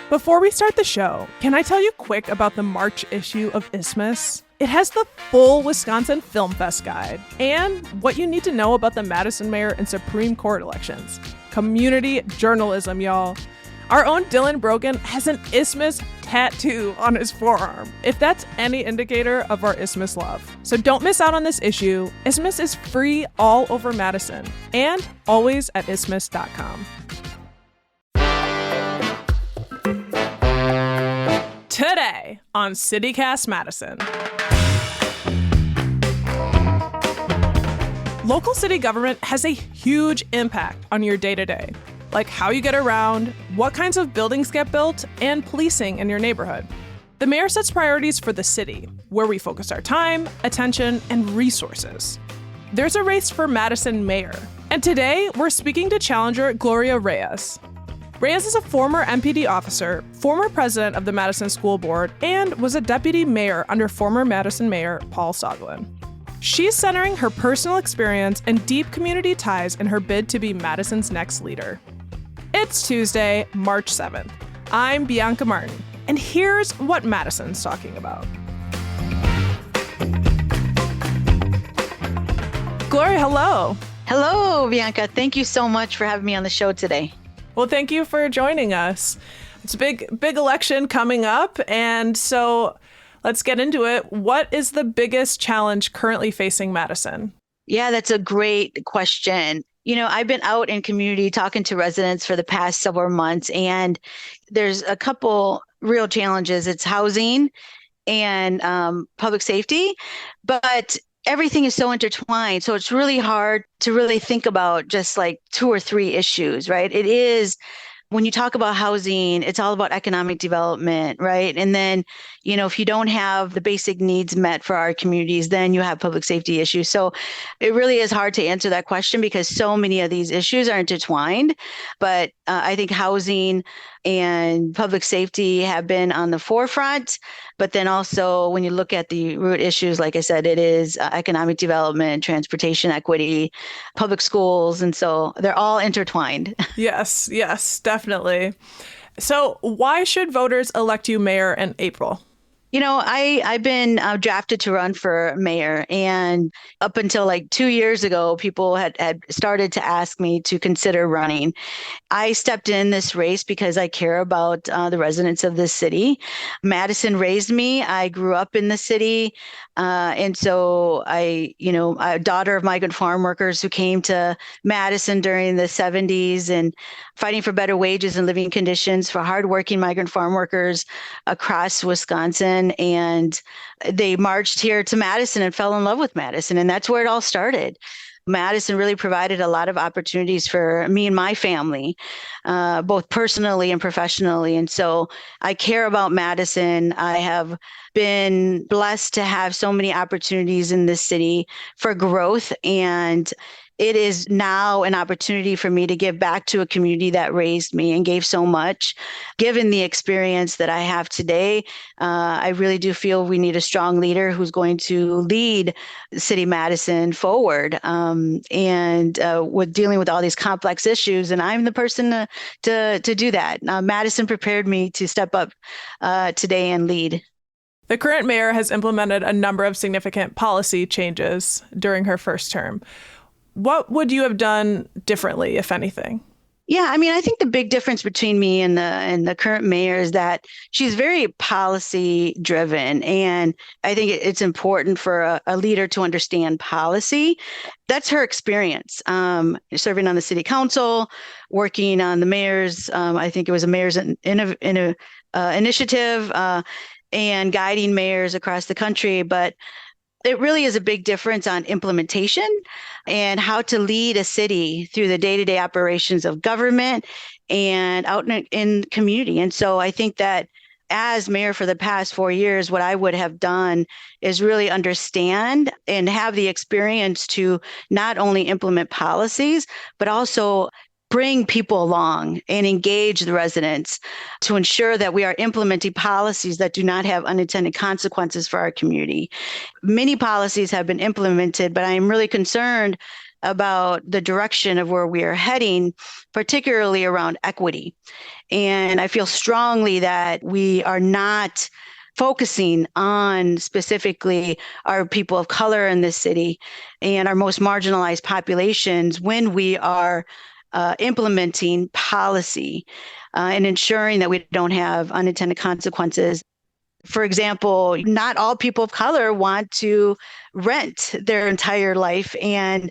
Before we start the show, can I tell you quick about the March issue of Isthmus? It has the full Wisconsin Film Fest guide and what you need to know about the Madison mayor and Supreme Court elections. Community journalism, y'all. Our own Dylan Brogan has an Isthmus tattoo on his forearm, if that's any indicator of our Isthmus love. So don't miss out on this issue. Isthmus is free all over Madison and always at isthmus.com. Today on CityCast Madison. Local city government has a huge impact on your day-to-day, like how you get around, what kinds of buildings get built, and policing in your neighborhood. The mayor sets priorities for the city, where we focus our time, attention, and resources. There's a race for Madison mayor, and today we're speaking to challenger Gloria Reyes. Reyes is a former MPD officer, former president of the Madison School Board, and was a deputy mayor under former Madison Mayor Paul Soglin. She's centering her personal experience and deep community ties in her bid to be Madison's next leader. It's Tuesday, March 7th. I'm Bianca Martin, and here's what Madison's talking about. Gloria, hello. Hello, Bianca. Thank you so much for having me on the show today. Well, thank you for joining us. It's a big election coming up, and so let's get into it. What is the biggest challenge currently facing Madison? Yeah, that's a great question. You know, I've been out in community talking to residents for the past several months, and there's a couple real challenges. It's housing and public safety, but everything is so intertwined. So it's really hard to really think about just like two or three issues, right? It is, when you talk about housing, it's all about economic development, right? And then, you know, if you don't have the basic needs met for our communities, then you have public safety issues. So it really is hard to answer that question because so many of these issues are intertwined. But I think housing and public safety have been on the forefront. But then also when you look at the root issues, like I said, it is economic development, transportation equity, public schools. And so they're all intertwined. Yes, definitely. So why should voters elect you mayor in April? You know, I've been drafted to run for mayor, and up until like 2 years ago, people had started to ask me to consider running. I stepped in this race because I care about the residents of this city. Madison raised me. I grew up in the city. And so I'm a daughter of migrant farm workers who came to Madison during the 70s and fighting for better wages and living conditions for hardworking migrant farm workers across Wisconsin. And they marched here to Madison and fell in love with Madison. And that's where it all started. Madison really provided a lot of opportunities for me and my family, both personally and professionally. And so I care about Madison. I have been blessed to have so many opportunities in this city for growth. And it is now an opportunity for me to give back to a community that raised me and gave so much. Given the experience that I have today, I really do feel we need a strong leader who's going to lead City Madison forward and with dealing with all these complex issues. And I'm the person to do that. Madison prepared me to step up today and lead. The current mayor has implemented a number of significant policy changes during her first term. What would you have done differently, if anything? Yeah, I mean, I think the big difference between me and the current mayor is that she's very policy driven. And I think it's important for a leader to understand policy. That's her experience, serving on the city council, working on the mayor's, I think it was a mayor's initiative, and guiding mayors across the country. But it really is a big difference on implementation and how to lead a city through the day-to-day operations of government and out in community. And so I think that as mayor for the past 4 years, what I would have done is really understand and have the experience to not only implement policies, but also bring people along and engage the residents to ensure that we are implementing policies that do not have unintended consequences for our community. Many policies have been implemented, but I am really concerned about the direction of where we are heading, particularly around equity. And I feel strongly that we are not focusing on specifically our people of color in this city and our most marginalized populations when we are implementing policy and ensuring that we don't have unintended consequences. For example, not all people of color want to rent their entire life and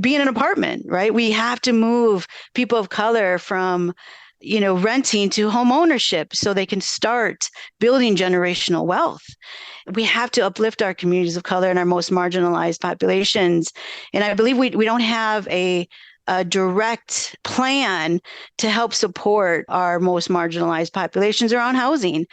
be in an apartment, right? We have to move people of color from renting to home ownership so they can start building generational wealth. We have to uplift our communities of color and our most marginalized populations. And I believe we don't have a direct plan to help support our most marginalized populations around housing,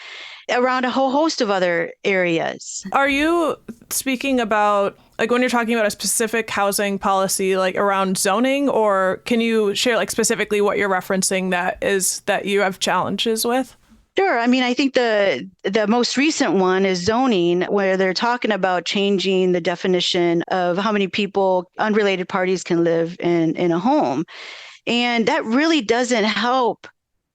around a whole host of other areas. Are you speaking about, like, when you're talking about a specific housing policy, like around zoning, or can you share like specifically what you're referencing that you have challenges with? Sure. I mean, I think the most recent one is zoning, where they're talking about changing the definition of how many people, unrelated parties, can live in a home. And that really doesn't help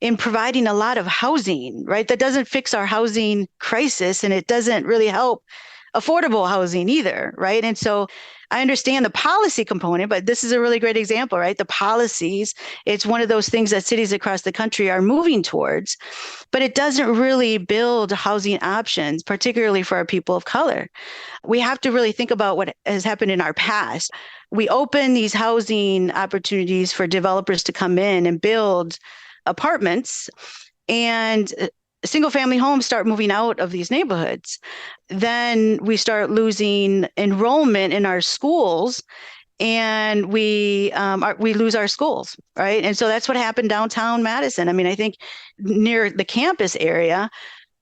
in providing a lot of housing, right? That doesn't fix our housing crisis, and it doesn't really help affordable housing either, right? And so I understand the policy component, but this is a really great example, right? The policies, it's one of those things that cities across the country are moving towards, but it doesn't really build housing options, particularly for our people of color. We have to really think about what has happened in our past. We open these housing opportunities for developers to come in and build apartments, and single family homes start moving out of these neighborhoods. Then we start losing enrollment in our schools, and we lose our schools, right? And so that's what happened downtown Madison. I mean, I think near the campus area,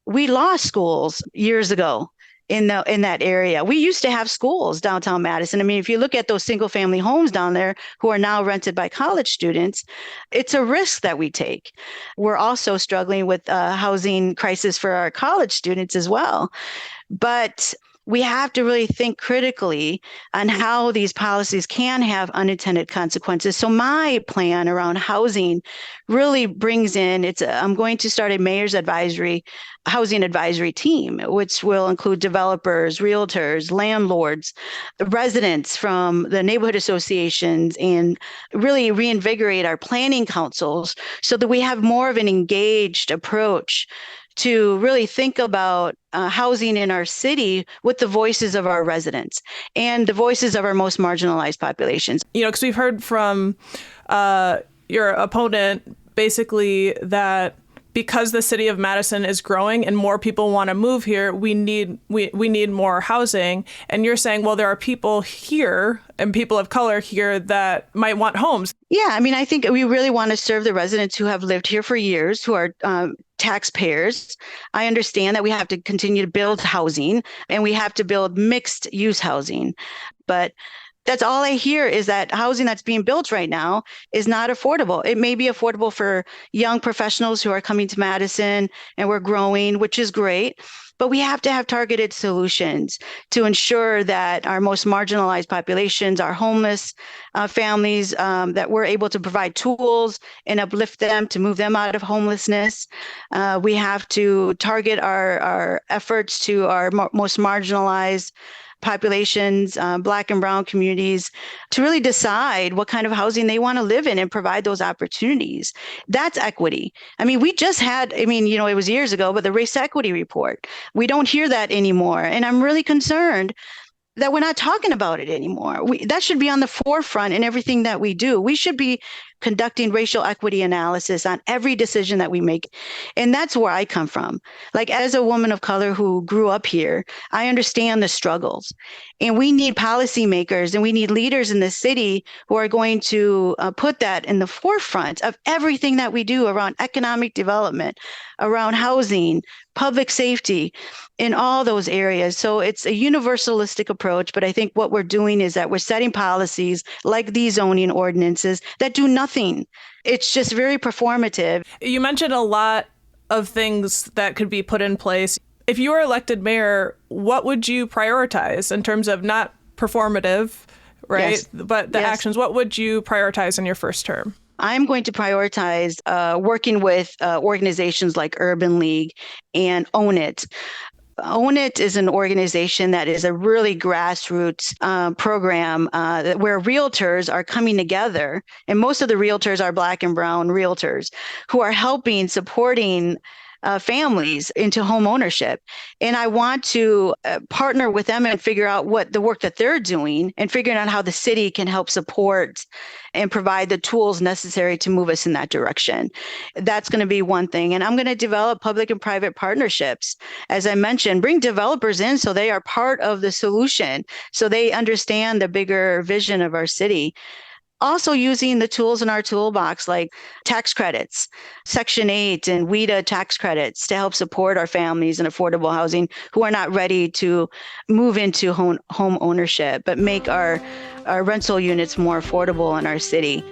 we lost schools years ago in that area. We used to have schools downtown Madison. I mean, if you look at those single family homes down there who are now rented by college students, it's a risk that we take. We're also struggling with a housing crisis for our college students as well. But we have to really think critically on how these policies can have unintended consequences. So my plan around housing really brings in, I'm going to start a mayor's housing advisory team, which will include developers, realtors, landlords, residents from the neighborhood associations, and really reinvigorate our planning councils so that we have more of an engaged approach to really think about housing in our city with the voices of our residents and the voices of our most marginalized populations. Because we've heard from your opponent basically that because the city of Madison is growing and more people want to move here, we need more housing. And you're saying, well, there are people here and people of color here that might want homes. Yeah, I mean, I think we really want to serve the residents who have lived here for years, who are taxpayers. I understand that we have to continue to build housing, and we have to build mixed use housing. But that's all I hear is that housing that's being built right now is not affordable. It may be affordable for young professionals who are coming to Madison, and we're growing, which is great. But we have to have targeted solutions to ensure that our most marginalized populations, our homeless families, that we're able to provide tools and uplift them to move them out of homelessness. We have to target our efforts to our most marginalized populations, Black and Brown communities, to really decide what kind of housing they want to live in and provide those opportunities. That's equity. I mean, we just had, it was years ago, but the race equity report, we don't hear that anymore. And I'm really concerned that we're not talking about it anymore. That should be on the forefront in everything that we do. We should be conducting racial equity analysis on every decision that we make. And that's where I come from. Like, as a woman of color who grew up here, I understand the struggles. And we need policymakers and we need leaders in the city who are going to put that in the forefront of everything that we do around economic development, around housing, public safety, in all those areas. So it's a universalistic approach, but I think what we're doing is that we're setting policies like these zoning ordinances that do nothing. It's just very performative. You mentioned a lot of things that could be put in place. If you were elected mayor, what would you prioritize in terms of not performative, right? Yes. But the Yes. actions, what would you prioritize in your first term? I'm going to prioritize working with organizations like Urban League and Own It. Own It is an organization that is a really grassroots program where realtors are coming together. And most of the realtors are Black and brown realtors who are helping, supporting families into home ownership. And I want to partner with them and figure out what the work that they're doing and figuring out how the city can help support and provide the tools necessary to move us in that direction. That's going to be one thing. And I'm going to develop public and private partnerships. As I mentioned, bring developers in so they are part of the solution, so they understand the bigger vision of our city. Also using the tools in our toolbox like tax credits, Section 8 and WIDA tax credits to help support our families in affordable housing who are not ready to move into home ownership, but make our rental units more affordable in our city.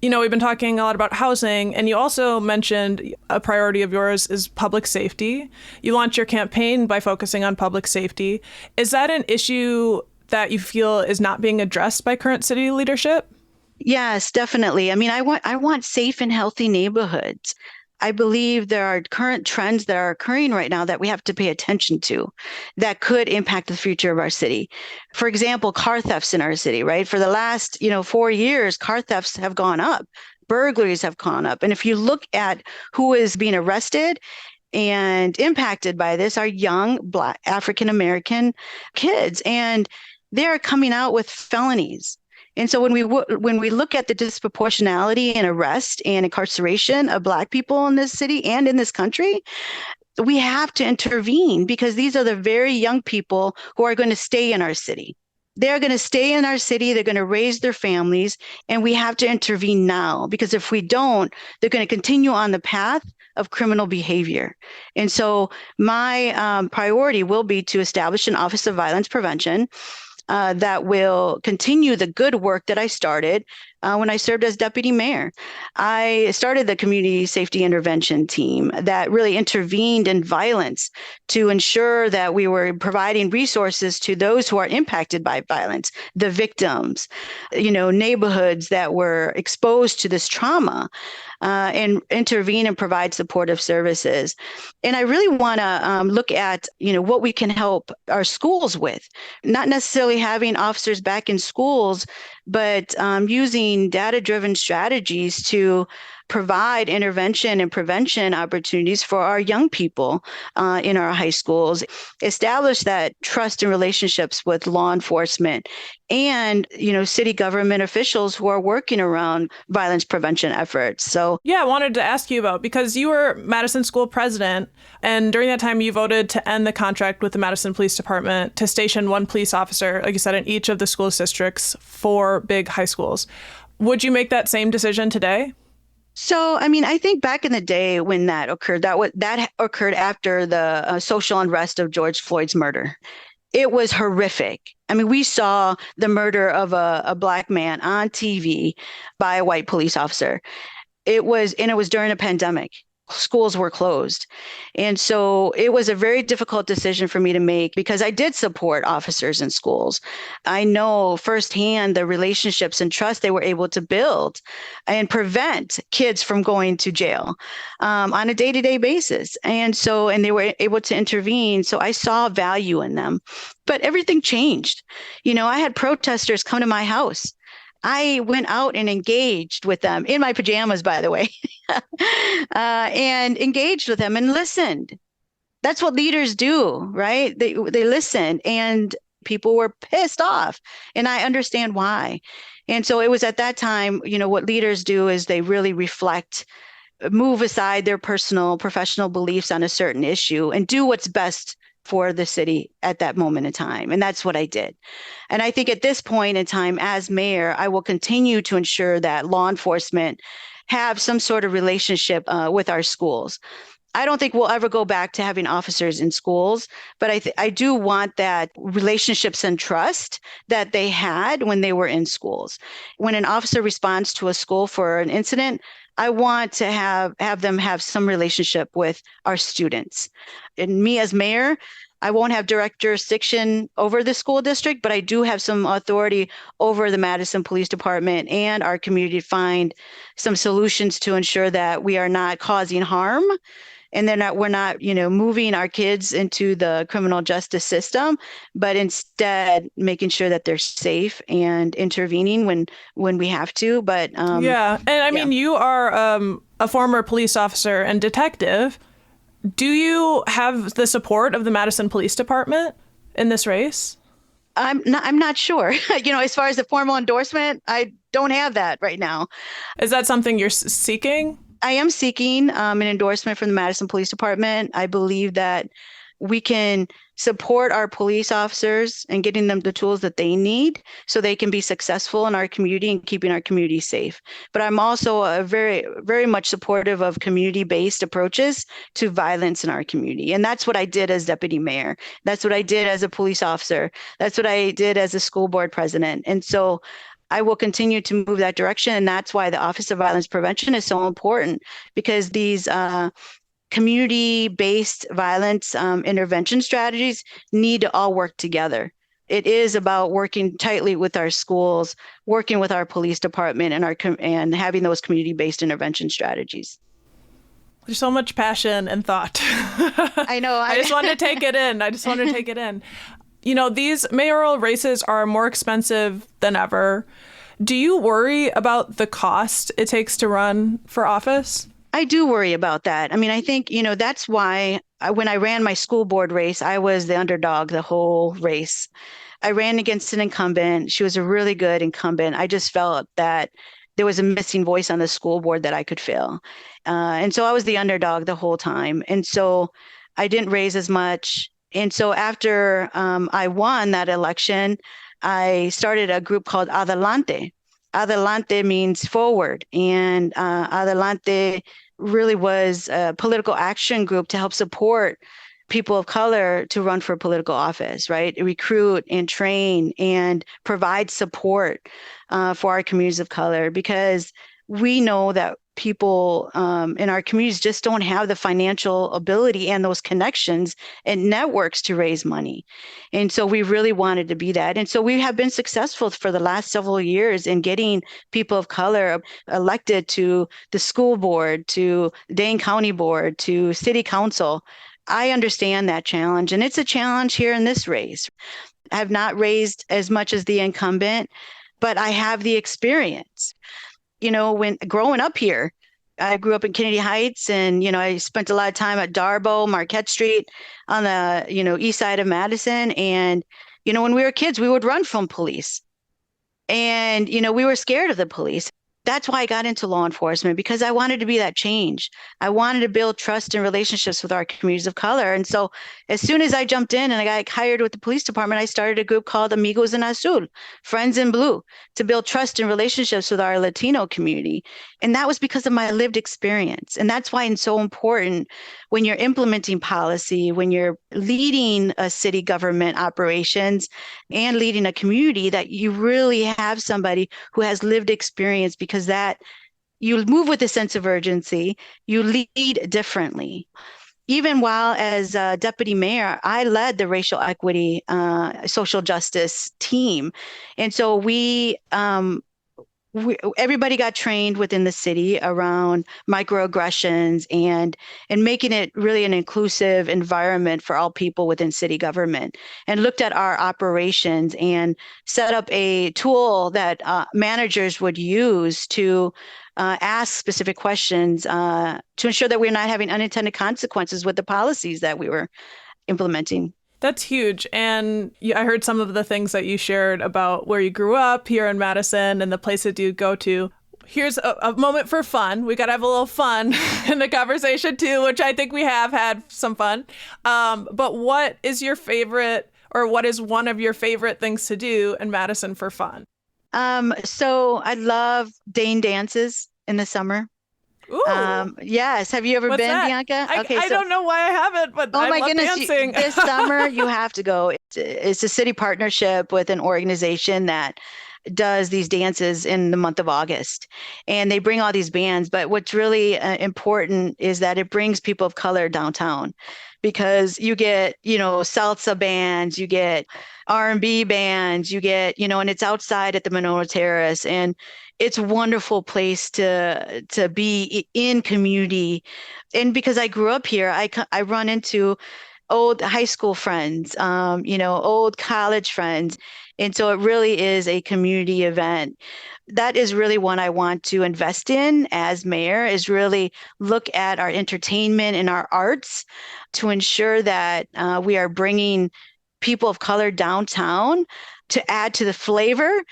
You know, we've been talking a lot about housing, and you also mentioned a priority of yours is public safety. You launched your campaign by focusing on public safety. Is that an issue that you feel is not being addressed by current city leadership? Yes, definitely. I mean, I want safe and healthy neighborhoods. I believe there are current trends that are occurring right now that we have to pay attention to that could impact the future of our city. For example, car thefts in our city, right? For the last, 4 years, car thefts have gone up. Burglaries have gone up. And if you look at who is being arrested and impacted by this are young Black African American kids, and they're coming out with felonies. And so when we look at the disproportionality in arrest and incarceration of Black people in this city and in this country, we have to intervene because these are the very young people who are going to stay in our city. They're going to stay in our city. They're going to raise their families. And we have to intervene now because if we don't, they're going to continue on the path of criminal behavior. And so my priority will be to establish an Office of Violence Prevention that will continue the good work that I started when I served as deputy mayor. I started the community safety intervention team that really intervened in violence to ensure that we were providing resources to those who are impacted by violence, the victims, neighborhoods that were exposed to this trauma, and intervene and provide supportive services. And I really want to look at, what we can help our schools with, not necessarily having officers back in schools, but using data-driven strategies to provide intervention and prevention opportunities for our young people in our high schools, establish that trust and relationships with law enforcement and, city government officials who are working around violence prevention efforts. So, yeah, I wanted to ask you about, because you were Madison school president, and during that time you voted to end the contract with the Madison Police Department to station one police officer, like you said, in each of the school districts for big high schools. Would you make that same decision today? So, I mean, I think back in the day when that occurred, that occurred after the social unrest of George Floyd's murder. It was horrific. I mean, we saw the murder of a Black man on TV by a white police officer. It was during a pandemic. Schools were closed. And so it was a very difficult decision for me to make because I did support officers in schools. I know firsthand the relationships and trust they were able to build and prevent kids from going to jail on a day-to-day basis. And they were able to intervene. So I saw value in them. But everything changed. I had protesters come to my house. I went out and engaged with them in my pajamas, by the way, and engaged with them and listened. That's what leaders do, right? They listen, and people were pissed off, and I understand why. And so it was at that time, what leaders do is they really reflect, move aside their personal, professional beliefs on a certain issue and do what's best for the city at that moment in time. And that's what I did. And I think at this point in time, as mayor, I will continue to ensure that law enforcement have some sort of relationship with our schools. I don't think we'll ever go back to having officers in schools, but I do want that relationships and trust that they had when they were in schools. When an officer responds to a school for an incident, I want to have them have some relationship with our students. And me as mayor, I won't have direct jurisdiction over the school district, but I do have some authority over the Madison Police Department and our community to find some solutions to ensure that we are not causing harm and we're not, moving our kids into the criminal justice system, but instead making sure that they're safe and intervening when we have to. But yeah, and I mean, you are a former police officer and detective. Do you have the support of the Madison Police Department in this race? I'm not sure. As far as the formal endorsement, I don't have that right now. Is that something you're seeking? I am seeking an endorsement from the Madison Police Department. I believe that we can support our police officers and getting them the tools that they need so they can be successful in our community and keeping our community safe. But I'm also very, very much supportive of community-based approaches to violence in our community. And that's what I did as deputy mayor. That's what I did as a police officer. That's what I did as a school board president. And so I will continue to move that direction. And that's why the Office of Violence Prevention is so important, because these community-based violence intervention strategies need to all work together. It is about working tightly with our schools, working with our police department, and having those community-based intervention strategies. There's so much passion and thought. I know. I just want to take it in. These mayoral races are more expensive than ever. Do you worry about the cost it takes to run for office? I do worry about that. I mean, I think, that's why when I ran my school board race, I was the underdog the whole race. I ran against an incumbent. She was a really good incumbent. I just felt that there was a missing voice on the school board that I could fill. And so I was the underdog the whole time. And so I didn't raise as much. And so after I won that election, I started a group called Adelante. Adelante means forward. And Adelante really was a political action group to help support people of color to run for political office, right? Recruit and train and provide support for our communities of color, because we know that people in our communities just don't have the financial ability and those connections and networks to raise money. And so we really wanted to be that. And so we have been successful for the last several years in getting people of color elected to the school board, to Dane County Board, to city council. I understand that challenge, and it's a challenge here in this race. I have not raised as much as the incumbent, but I have the experience. When growing up here, I grew up in Kennedy Heights, and, I spent a lot of time at Darbo, Marquette Street on the, east side of Madison. And, when we were kids, we would run from police, and, we were scared of the police. That's why I got into law enforcement, because I wanted to be that change. I wanted to build trust and relationships with our communities of color. And so as soon as I jumped in and I got hired with the police department, I started a group called Amigos en Azul, Friends in Blue, to build trust and relationships with our Latino community. And that was because of my lived experience. And that's why it's so important when you're implementing policy, when you're leading a city government operations and leading a community, that you really have somebody who has lived experience, because that you move with a sense of urgency, you lead differently. Even while as deputy mayor, I led the racial equity, social justice team. And so everybody got trained within the city around microaggressions and making it really an inclusive environment for all people within city government, and looked at our operations and set up a tool that managers would use to ask specific questions to ensure that we're not having unintended consequences with the policies that we were implementing. That's huge. And I heard some of the things that you shared about where you grew up here in Madison and the places you go to. Here's a moment for fun. We got to have a little fun in the conversation too, which I think we have had some fun. But what is your favorite, or what is one of your favorite things to do in Madison for fun? So I love Dane dances in the summer. Ooh. Yes. Have you ever been, that? Bianca? I don't know why I haven't, but I love dancing. This summer you have to go. It's a city partnership with an organization that does these dances in the month of August, and they bring all these bands. But what's really important is that it brings people of color downtown, because you get, salsa bands, you get R&B bands, you get, and it's outside at the Monona Terrace, and it's a wonderful place to be in community. And because I grew up here, I run into old high school friends, old college friends. And so it really is a community event. That is really one I want to invest in as mayor, is really look at our entertainment and our arts to ensure that we are bringing people of color downtown to add to the flavor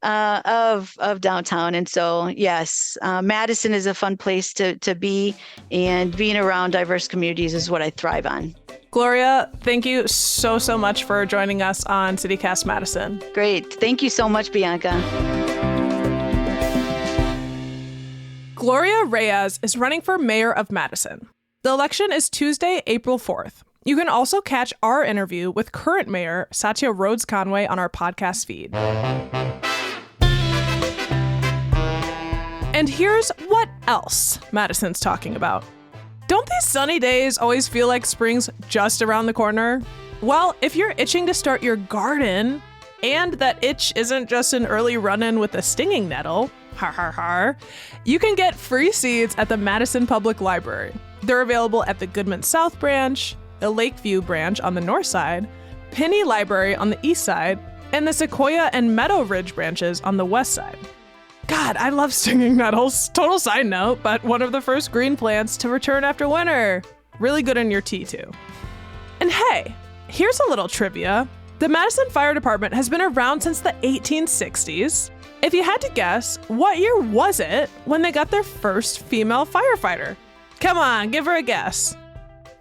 of downtown. And so, yes, Madison is a fun place to be, and being around diverse communities is what I thrive on. Gloria, thank you so much for joining us on CityCast Madison. Great. Thank you so much, Bianca. Gloria Reyes is running for mayor of Madison. The election is Tuesday, April 4th. You can also catch our interview with current mayor Satya Rhodes Conway on our podcast feed. And here's what else Madison's talking about. Don't these sunny days always feel like spring's just around the corner? Well, if you're itching to start your garden, and that itch isn't just an early run-in with a stinging nettle, you can get free seeds at the Madison Public Library. They're available at the Goodman South branch, the Lakeview branch on the north side, Pinney Library on the east side, and the Sequoia and Meadow Ridge branches on the west side. God, I love stinging nettles. Total side note, but one of the first green plants to return after winter. Really good in your tea, too. And hey, here's a little trivia. The Madison Fire Department has been around since the 1860s. If you had to guess, what year was it when they got their first female firefighter? Come on, give her a guess.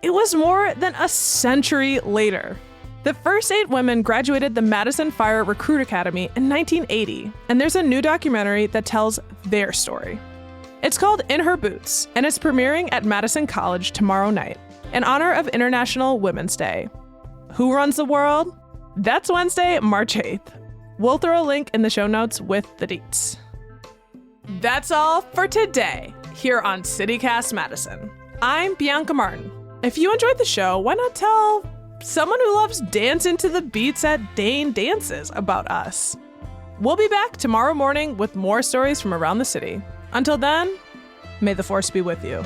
It was more than a century later. The first 8 women graduated the Madison Fire Recruit Academy in 1980, and there's a new documentary that tells their story. It's called In Her Boots, and it's premiering at Madison College tomorrow night, in honor of International Women's Day. Who runs the world? That's Wednesday, March 8th. We'll throw a link in the show notes with the deets. That's all for today, here on CityCast Madison. I'm Bianca Martin. If you enjoyed the show, why not tell someone who loves dancing to the beats at Dane Dances about us? We'll be back tomorrow morning with more stories from around the city. Until then, may the force be with you.